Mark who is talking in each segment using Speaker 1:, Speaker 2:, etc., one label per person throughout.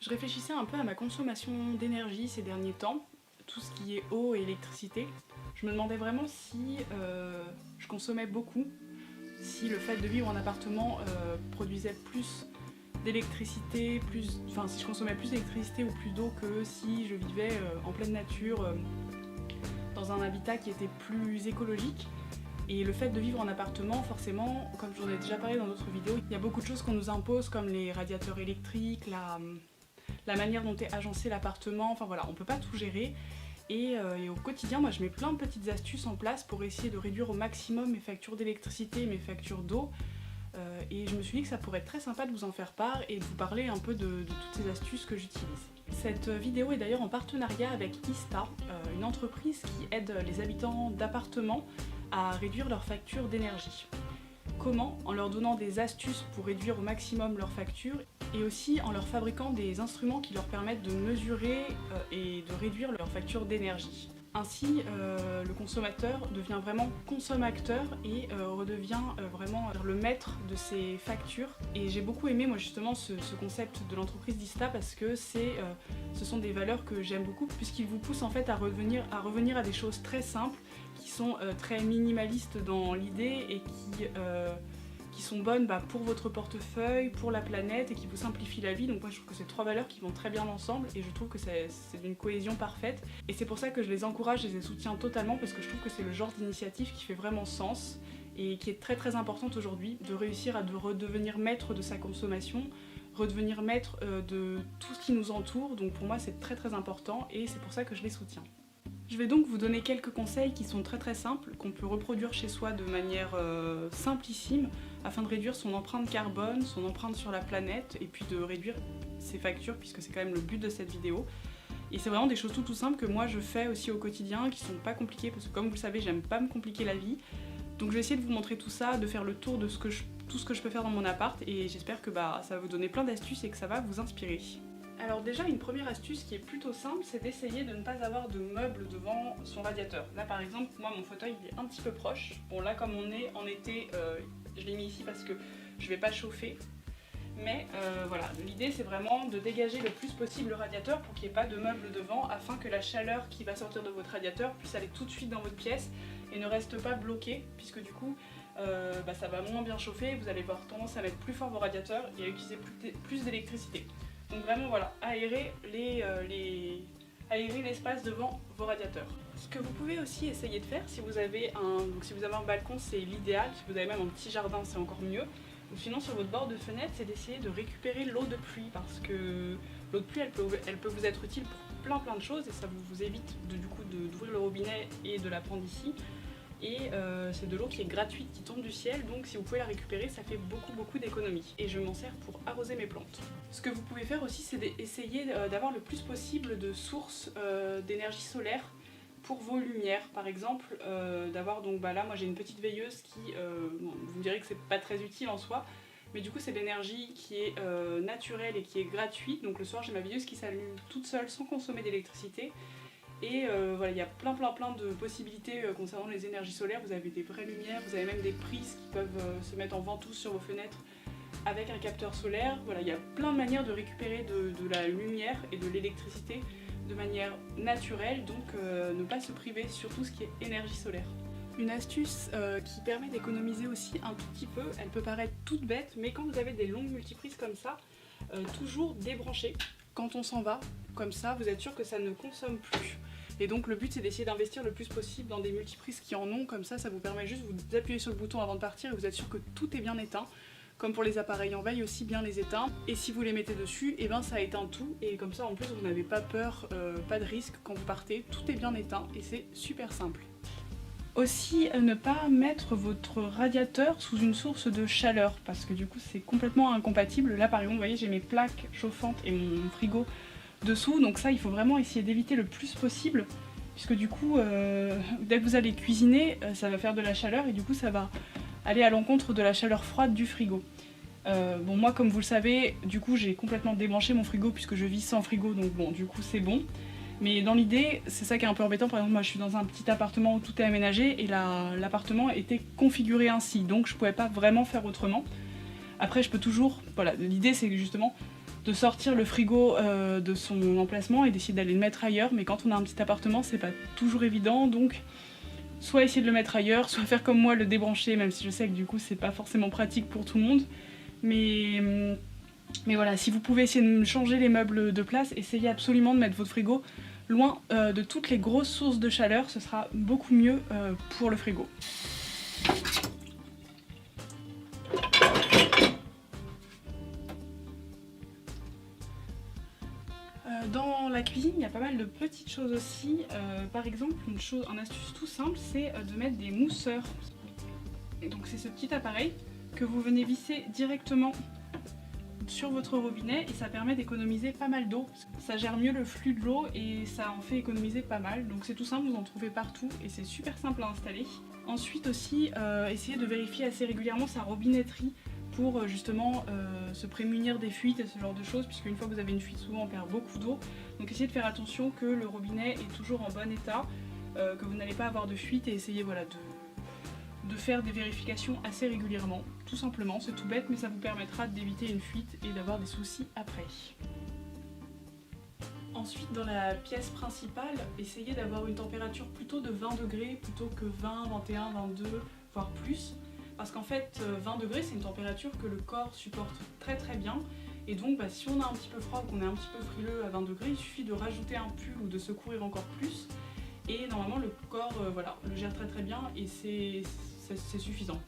Speaker 1: Je réfléchissais un peu à ma consommation d'énergie ces derniers temps, tout ce qui est eau et électricité. Je me demandais vraiment si je consommais beaucoup, si le fait de vivre en appartement produisait plus d'électricité, enfin si je consommais plus d'électricité ou plus d'eau que si je vivais en pleine nature, dans un habitat qui était plus écologique. Et le fait de vivre en appartement, forcément, comme j'en ai déjà parlé dans d'autres vidéos, il y a beaucoup de choses qu'on nous impose comme les radiateurs électriques, la manière dont est agencé l'appartement, enfin voilà, on peut pas tout gérer. Et au quotidien, moi je mets plein de petites astuces en place pour essayer de réduire au maximum mes factures d'électricité et mes factures d'eau. Et je me suis dit que ça pourrait être très sympa de vous en faire part et de vous parler un peu de toutes ces astuces que j'utilise. Cette vidéo est d'ailleurs en partenariat avec Ista, une entreprise qui aide les habitants d'appartements à réduire leurs factures d'énergie. Comment? En leur donnant des astuces pour réduire au maximum leurs factures et aussi en leur fabriquant des instruments qui leur permettent de mesurer et de réduire leurs factures d'énergie. Ainsi, le consommateur devient vraiment consommateur et redevient vraiment le maître de ses factures. Et j'ai beaucoup aimé moi justement ce concept de l'entreprise d'Ista parce que ce sont des valeurs que j'aime beaucoup puisqu'ils vous poussent en fait à revenir à des choses très simples qui sont très minimalistes dans l'idée et qui sont bonnes pour votre portefeuille, pour la planète et qui vous simplifient la vie. Donc moi je trouve que c'est trois valeurs qui vont très bien ensemble et je trouve que c'est d'une cohésion parfaite. Et c'est pour ça que je les encourage et je les soutiens totalement parce que je trouve que c'est le genre d'initiative qui fait vraiment sens et qui est très très importante aujourd'hui, de réussir à redevenir maître de sa consommation, redevenir maître de tout ce qui nous entoure. Donc pour moi c'est très très important et c'est pour ça que je les soutiens. Je vais donc vous donner quelques conseils qui sont très très simples, qu'on peut reproduire chez soi de manière simplissime afin de réduire son empreinte carbone, son empreinte sur la planète et puis de réduire ses factures puisque c'est quand même le but de cette vidéo. Et c'est vraiment des choses tout simples que moi je fais aussi au quotidien, qui sont pas compliquées parce que comme vous le savez j'aime pas me compliquer la vie. Donc je vais essayer de vous montrer tout ça, de faire le tour de tout ce que je peux faire dans mon appart et j'espère que ça va vous donner plein d'astuces et que ça va vous inspirer. Alors déjà, une première astuce qui est plutôt simple, c'est d'essayer de ne pas avoir de meubles devant son radiateur. Là par exemple, moi mon fauteuil il est un petit peu proche. Bon là comme on est en été, je l'ai mis ici parce que je vais pas chauffer. Mais voilà, l'idée c'est vraiment de dégager le plus possible le radiateur pour qu'il n'y ait pas de meubles devant afin que la chaleur qui va sortir de votre radiateur puisse aller tout de suite dans votre pièce et ne reste pas bloquée puisque du coup ça va moins bien chauffer, vous allez avoir tendance à mettre plus fort vos radiateurs et à utiliser plus d'électricité. Donc vraiment voilà, aérer l'espace devant vos radiateurs. Ce que vous pouvez aussi essayer de faire si vous avez un balcon c'est l'idéal, si vous avez même un petit jardin c'est encore mieux. Ou sinon sur votre bord de fenêtre c'est d'essayer de récupérer l'eau de pluie parce que l'eau de pluie elle peut vous être utile pour plein de choses et ça vous évite d'ouvrir le robinet et de la prendre ici. Et c'est de l'eau qui est gratuite, qui tombe du ciel, donc si vous pouvez la récupérer, ça fait beaucoup d'économies. Et je m'en sers pour arroser mes plantes. Ce que vous pouvez faire aussi, c'est d'essayer d'avoir le plus possible de sources d'énergie solaire pour vos lumières. Par exemple, d'avoir là moi j'ai une petite veilleuse qui, vous me direz que c'est pas très utile en soi, mais du coup c'est de l'énergie qui est naturelle et qui est gratuite. Donc le soir j'ai ma veilleuse qui s'allume toute seule sans consommer d'électricité. Et voilà, il y a plein de possibilités concernant les énergies solaires. Vous avez des vraies lumières, vous avez même des prises qui peuvent se mettre en ventouse sur vos fenêtres avec un capteur solaire. Voilà, il y a plein de manières de récupérer de la lumière et de l'électricité de manière naturelle, donc ne pas se priver sur tout ce qui est énergie solaire. Une astuce qui permet d'économiser aussi un tout petit peu, elle peut paraître toute bête, mais quand vous avez des longues multiprises comme ça, toujours débrancher quand on s'en va, comme ça vous êtes sûr que ça ne consomme plus. Et donc le but c'est d'essayer d'investir le plus possible dans des multiprises qui en ont, comme ça vous permet juste de vous appuyer sur le bouton avant de partir et vous êtes sûr que tout est bien éteint. Comme pour les appareils en veille aussi, bien les éteindre. Et si vous les mettez dessus, et ça éteint tout. Et comme ça en plus vous n'avez pas peur, pas de risque quand vous partez, tout est bien éteint et c'est super simple. Aussi ne pas mettre votre radiateur sous une source de chaleur parce que du coup c'est complètement incompatible. Là par exemple vous voyez j'ai mes plaques chauffantes et mon frigo dessous, donc ça il faut vraiment essayer d'éviter le plus possible puisque du coup dès que vous allez cuisiner ça va faire de la chaleur et du coup ça va aller à l'encontre de la chaleur froide du frigo. Bon moi comme vous le savez du coup j'ai complètement débranché mon frigo puisque je vis sans frigo donc bon du coup c'est bon. Mais dans l'idée, c'est ça qui est un peu embêtant, par exemple moi je suis dans un petit appartement où tout est aménagé et l'appartement était configuré ainsi, donc je pouvais pas vraiment faire autrement. Après je peux toujours, voilà, l'idée c'est justement de sortir le frigo de son emplacement et d'essayer d'aller le mettre ailleurs, mais quand on a un petit appartement c'est pas toujours évident, donc soit essayer de le mettre ailleurs, soit faire comme moi, le débrancher, même si je sais que du coup c'est pas forcément pratique pour tout le monde. Mais voilà, si vous pouvez essayer de changer les meubles de place, essayez absolument de mettre votre frigo loin de toutes les grosses sources de chaleur, ce sera beaucoup mieux pour le frigo. Dans la cuisine, il y a pas mal de petites choses aussi. Par exemple, un astuce tout simple, c'est de mettre des mousseurs. Et donc c'est ce petit appareil que vous venez visser directement sur votre robinet et ça permet d'économiser pas mal d'eau. Ça gère mieux le flux de l'eau et ça en fait économiser pas mal. Donc c'est tout simple, vous en trouvez partout et c'est super simple à installer. Ensuite aussi, essayez de vérifier assez régulièrement sa robinetterie pour justement se prémunir des fuites et ce genre de choses, puisque une fois que vous avez une fuite, souvent on perd beaucoup d'eau. Donc essayez de faire attention que le robinet est toujours en bon état, que vous n'allez pas avoir de fuite et essayez voilà, de faire des vérifications assez régulièrement. Tout simplement, c'est tout bête, mais ça vous permettra d'éviter une fuite et d'avoir des soucis après. Ensuite, dans la pièce principale, essayez d'avoir une température plutôt de 20 degrés plutôt que 20, 21, 22, voire plus. Parce qu'en fait, 20 degrés, c'est une température que le corps supporte très très bien. Et donc, si on a un petit peu froid ou qu'on est un petit peu frileux à 20 degrés, il suffit de rajouter un pull ou de se couvrir encore plus. Et normalement, le corps voilà, le gère très très bien et c'est suffisant.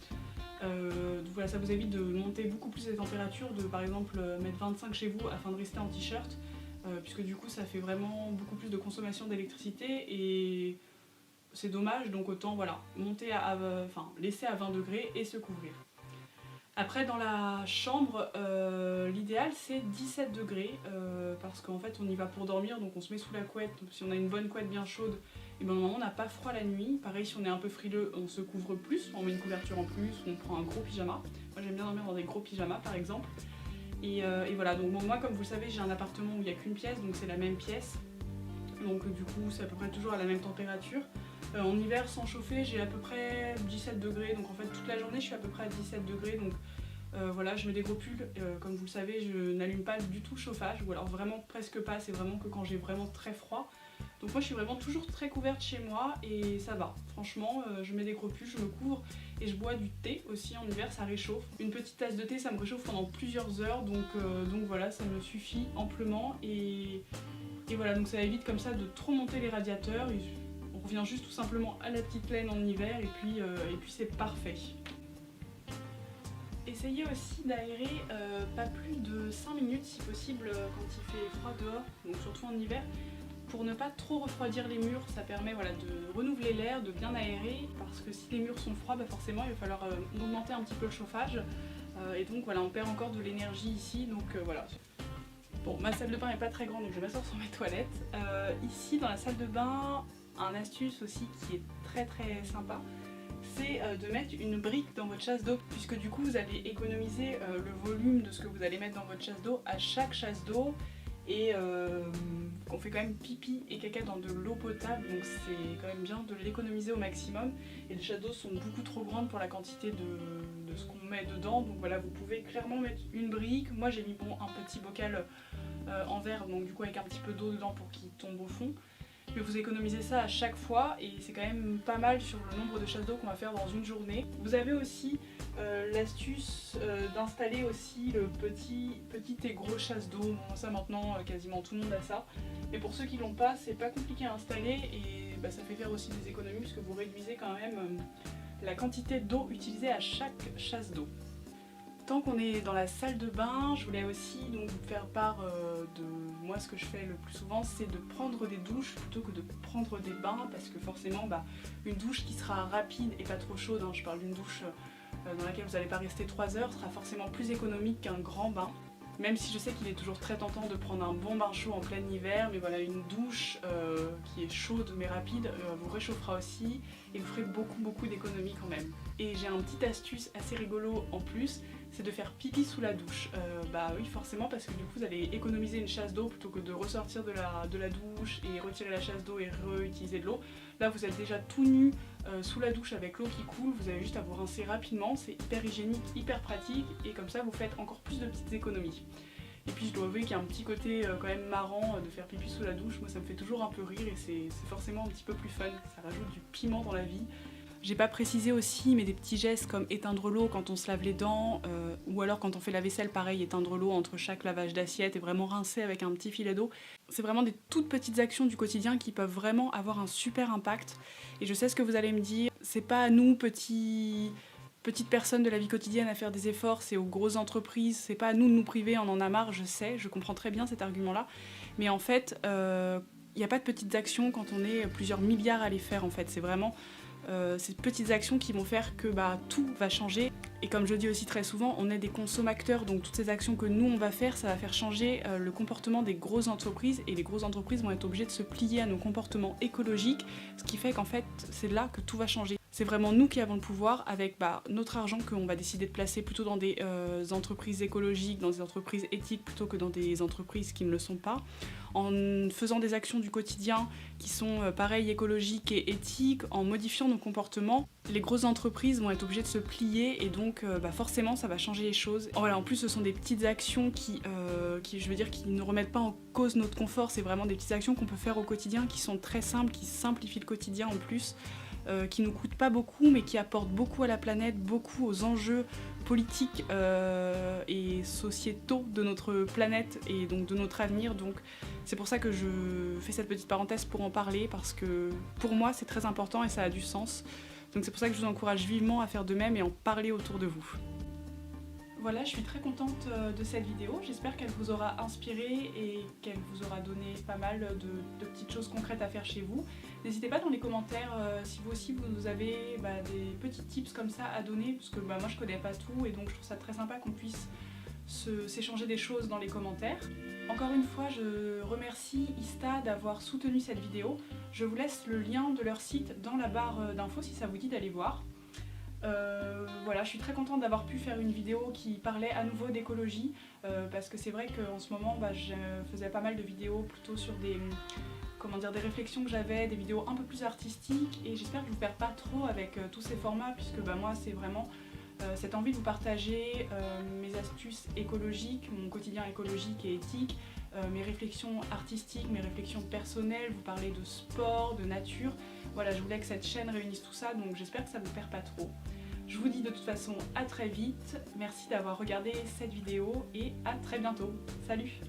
Speaker 1: Donc voilà, ça vous évite de monter beaucoup plus les températures, de par exemple mettre 25 chez vous afin de rester en t-shirt, puisque du coup ça fait vraiment beaucoup plus de consommation d'électricité et c'est dommage, donc autant voilà, monter laisser à 20 degrés et se couvrir. Après dans la chambre, l'idéal c'est 17 degrés, parce qu'en fait on y va pour dormir, donc on se met sous la couette, donc si on a une bonne couette bien chaude, et normalement on n'a pas froid la nuit. Pareil, si on est un peu frileux, on se couvre plus, on met une couverture en plus, on prend un gros pyjama. Moi j'aime bien dormir dans des gros pyjamas par exemple. Et voilà, donc moi comme vous le savez j'ai un appartement où il n'y a qu'une pièce, donc c'est la même pièce. Donc du coup c'est à peu près toujours à la même température. En hiver sans chauffer j'ai à peu près 17 degrés, donc en fait toute la journée je suis à peu près à 17 degrés. Donc voilà, je mets des gros pulls, comme vous le savez je n'allume pas du tout le chauffage, ou alors vraiment presque pas, c'est vraiment que quand j'ai vraiment très froid. Donc moi je suis vraiment toujours très couverte chez moi et ça va, franchement je mets des gros pulls, je me couvre et je bois du thé aussi en hiver, ça réchauffe. Une petite tasse de thé ça me réchauffe pendant plusieurs heures, donc voilà, ça me suffit amplement et voilà, donc ça évite comme ça de trop monter les radiateurs. On revient juste tout simplement à la petite laine en hiver et puis c'est parfait. Essayez aussi d'aérer pas plus de 5 minutes si possible quand il fait froid dehors, donc surtout en hiver, pour ne pas trop refroidir les murs. Ça permet voilà, de renouveler l'air, de bien aérer, parce que si les murs sont froids, forcément il va falloir augmenter un petit peu le chauffage, et donc voilà, on perd encore de l'énergie ici, donc voilà. Bon, ma salle de bain n'est pas très grande, donc je vais m'asseoir sur mes toilettes. Ici dans la salle de bain, un astuce aussi qui est très très sympa, c'est de mettre une brique dans votre chasse d'eau, puisque du coup vous allez économiser le volume de ce que vous allez mettre dans votre chasse d'eau à chaque chasse d'eau, et on fait quand même pipi et caca dans de l'eau potable, donc c'est quand même bien de l'économiser au maximum. Et les chasses d'eau sont beaucoup trop grandes pour la quantité de ce qu'on met dedans, donc voilà, vous pouvez clairement mettre une brique. Moi j'ai mis un petit bocal en verre, donc du coup avec un petit peu d'eau dedans pour qu'il tombe au fond. Mais vous économisez ça à chaque fois et c'est quand même pas mal sur le nombre de chasses d'eau qu'on va faire dans une journée. Vous avez aussi l'astuce d'installer aussi le petit et gros chasse d'eau. Bon, ça maintenant quasiment tout le monde a ça. Mais pour ceux qui l'ont pas, c'est pas compliqué à installer et ça fait faire aussi des économies puisque vous réduisez quand même la quantité d'eau utilisée à chaque chasse d'eau. Tant qu'on est dans la salle de bain, je voulais aussi donc vous faire part de moi, ce que je fais le plus souvent, c'est de prendre des douches plutôt que de prendre des bains, parce que forcément une douche qui sera rapide et pas trop chaude, je parle d'une douche dans laquelle vous n'allez pas rester 3 heures, sera forcément plus économique qu'un grand bain. Même si je sais qu'il est toujours très tentant de prendre un bon bain chaud en plein hiver, mais voilà, une douche qui est chaude mais rapide vous réchauffera aussi et vous ferez beaucoup d'économies quand même. Et j'ai un petit astuce assez rigolo en plus, c'est de faire pipi sous la douche. Oui, forcément, parce que du coup vous allez économiser une chasse d'eau plutôt que de ressortir de la douche et retirer la chasse d'eau et réutiliser de l'eau. Là vous êtes déjà tout nu sous la douche avec l'eau qui coule, vous avez juste à vous rincer rapidement, c'est hyper hygiénique, hyper pratique et comme ça vous faites encore plus de petites économies. Et puis je dois avouer qu'il y a un petit côté quand même marrant de faire pipi sous la douche. Moi ça me fait toujours un peu rire et c'est forcément un petit peu plus fun. Ça rajoute du piment dans la vie. J'ai pas précisé aussi, mais des petits gestes comme éteindre l'eau quand on se lave les dents, ou alors quand on fait la vaisselle, pareil, éteindre l'eau entre chaque lavage d'assiette et vraiment rincer avec un petit filet d'eau. C'est vraiment des toutes petites actions du quotidien qui peuvent vraiment avoir un super impact. Et je sais ce que vous allez me dire, c'est pas à nous, petites personnes de la vie quotidienne, à faire des efforts, c'est aux grosses entreprises, c'est pas à nous de nous priver, on en a marre, je sais, je comprends très bien cet argument-là. Mais en fait, il n'y a pas de petites actions quand on est plusieurs milliards à les faire en fait, c'est vraiment... ces petites actions qui vont faire que tout va changer. Et comme je dis aussi très souvent, on est des consommateurs, donc toutes ces actions que nous on va faire, ça va faire changer le comportement des grosses entreprises, et les grosses entreprises vont être obligées de se plier à nos comportements écologiques, ce qui fait qu'en fait c'est là que tout va changer. C'est vraiment nous qui avons le pouvoir avec notre argent qu'on va décider de placer plutôt dans des entreprises écologiques, dans des entreprises éthiques plutôt que dans des entreprises qui ne le sont pas. En faisant des actions du quotidien qui sont pareilles, écologiques et éthiques, en modifiant nos comportements, les grosses entreprises vont être obligées de se plier et donc forcément ça va changer les choses. Voilà, en plus ce sont des petites actions qui ne remettent pas en cause notre confort, c'est vraiment des petites actions qu'on peut faire au quotidien qui sont très simples, qui simplifient le quotidien en plus. Qui ne nous coûtent pas beaucoup mais qui apportent beaucoup à la planète, beaucoup aux enjeux politiques et sociétaux de notre planète et donc de notre avenir. Donc c'est pour ça que je fais cette petite parenthèse pour en parler, parce que pour moi c'est très important et ça a du sens. Donc c'est pour ça que je vous encourage vivement à faire de même et en parler autour de vous. Voilà, je suis très contente de cette vidéo, j'espère qu'elle vous aura inspiré et qu'elle vous aura donné pas mal de petites choses concrètes à faire chez vous. N'hésitez pas dans les commentaires si vous aussi vous avez des petits tips comme ça à donner, parce que moi je connais pas tout et donc je trouve ça très sympa qu'on puisse s'échanger des choses dans les commentaires. Encore une fois, je remercie Ista d'avoir soutenu cette vidéo. Je vous laisse le lien de leur site dans la barre d'infos si ça vous dit d'aller voir. Voilà, je suis très contente d'avoir pu faire une vidéo qui parlait à nouveau d'écologie, parce que c'est vrai qu'en ce moment je faisais pas mal de vidéos plutôt sur des réflexions que j'avais, des vidéos un peu plus artistiques, et j'espère que je vous perds pas trop avec tous ces formats, puisque moi c'est vraiment cette envie de vous partager mes astuces écologiques, mon quotidien écologique et éthique, mes réflexions artistiques, mes réflexions personnelles, vous parler de sport, de nature. Voilà, je voulais que cette chaîne réunisse tout ça, donc j'espère que ça vous perd pas trop. Je vous dis de toute façon à très vite, merci d'avoir regardé cette vidéo et à très bientôt. Salut!